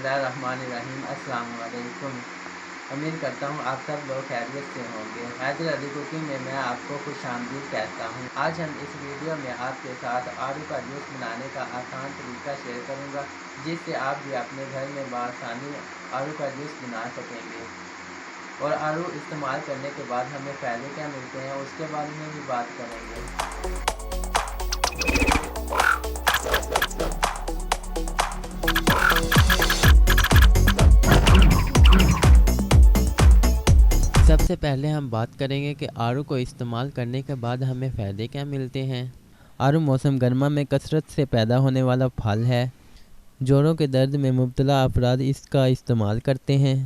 बिस्मिल्लाहिर्रहमानिर्रहीम। अस्सलाम वालेकुम। उम्मीद करता हूँ आप सब लोग खैरियत से होंगे। हैदर अली कुकिंग में मैं आपको खुशामदीद कहता हूँ। आज हम इस वीडियो में आपके साथ आड़ू का जूस बनाने का आसान तरीका शेयर करूँगा, जिससे आप भी अपने घर में बआसानी आड़ू का जूस बना सकेंगे। और आड़ू इस्तेमाल करने के बाद हमें फ़ायदे क्या मिलते हैं, उसके बारे में भी बात करेंगे। सबसे पहले हम बात करेंगे कि आड़ू को इस्तेमाल करने के बाद हमें फ़ायदे क्या मिलते हैं। आड़ू मौसम गर्मा में कसरत से पैदा होने वाला फल है। जोड़ों के दर्द में मुब्तला अफराद इसका इस्तेमाल करते हैं,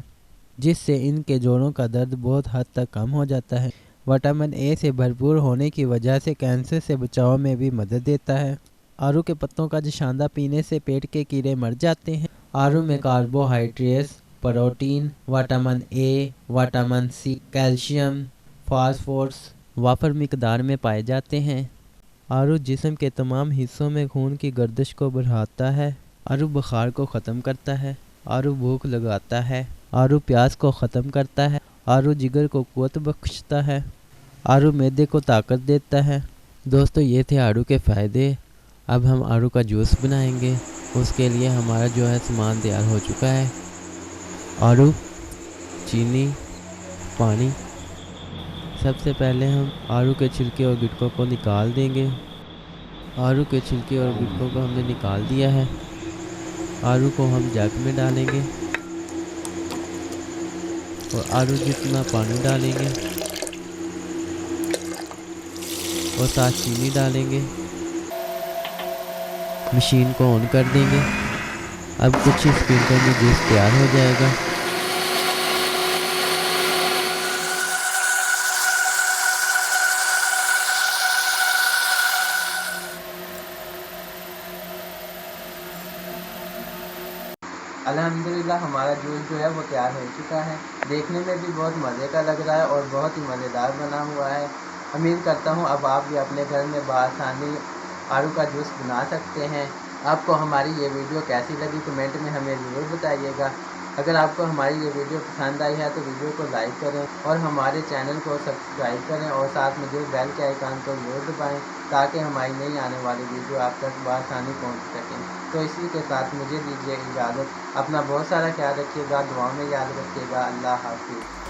जिससे इनके जोड़ों का दर्द बहुत हद तक कम हो जाता है। विटामिन ए से भरपूर होने की वजह से कैंसर से बचाव में भी मदद देता है। आड़ू के पत्तों का जशांदा पीने से पेट के कीड़े मर जाते हैं। आड़ू में carbohydrates, protein, vitamin A, vitamin C, calcium, phosphorus वाफर मिकदार में पाए जाते हैं। आड़ू जिस्म के तमाम हिस्सों में खून की गर्दिश को बढ़ाता है। आड़ू बुखार को ख़त्म करता है। आड़ू भूख लगाता है। आड़ू प्यास को ख़त्म करता है। आड़ू जिगर को क़ुव्वत बख्शता है। आड़ू मैदे को ताकत देता है। दोस्तों, ये थे आड़ू के फ़ायदे। अब हम आड़ू का जूस बनाएंगे। उसके लिए हमारा जो है सामान तैयार हो चुका है। आड़ू, चीनी, पानी। सबसे पहले हम आड़ू के छिलके और गिटकों को निकाल देंगे। आड़ू के छिलके और गिटकों को हमने निकाल दिया है। आड़ू को हम जग में डालेंगे और आड़ू जितना पानी डालेंगे और साथ चीनी डालेंगे। मशीन को ऑन कर देंगे। अब कुछ ही मिनटों में जूस तैयार हो जाएगा। अल्हम्दुलिल्लाह हमारा जूस जो है वो तैयार हो चुका है। देखने में भी बहुत मज़े का लग रहा है और बहुत ही मज़ेदार बना हुआ है। उम्मीद करता हूँ अब आप भी अपने घर में बआसानी आड़ू का जूस बना सकते हैं। आपको हमारी ये वीडियो कैसी लगी कमेंट में हमें ज़रूर बताइएगा। अगर आपको हमारी ये वीडियो पसंद आई है तो वीडियो को लाइक करें और हमारे चैनल को सब्सक्राइब करें और साथ में जो बेल के आइकन को ज़रूर दबाएं, ताकि हमारी नई आने वाली वीडियो आप तक बआसानी पहुंच सकें। तो इसी के साथ मुझे दीजिए इजाज़त। अपना बहुत सारा ख्याल रखिएगा, दुआ में याद रखिएगा। अल्लाह हाफ़िज़।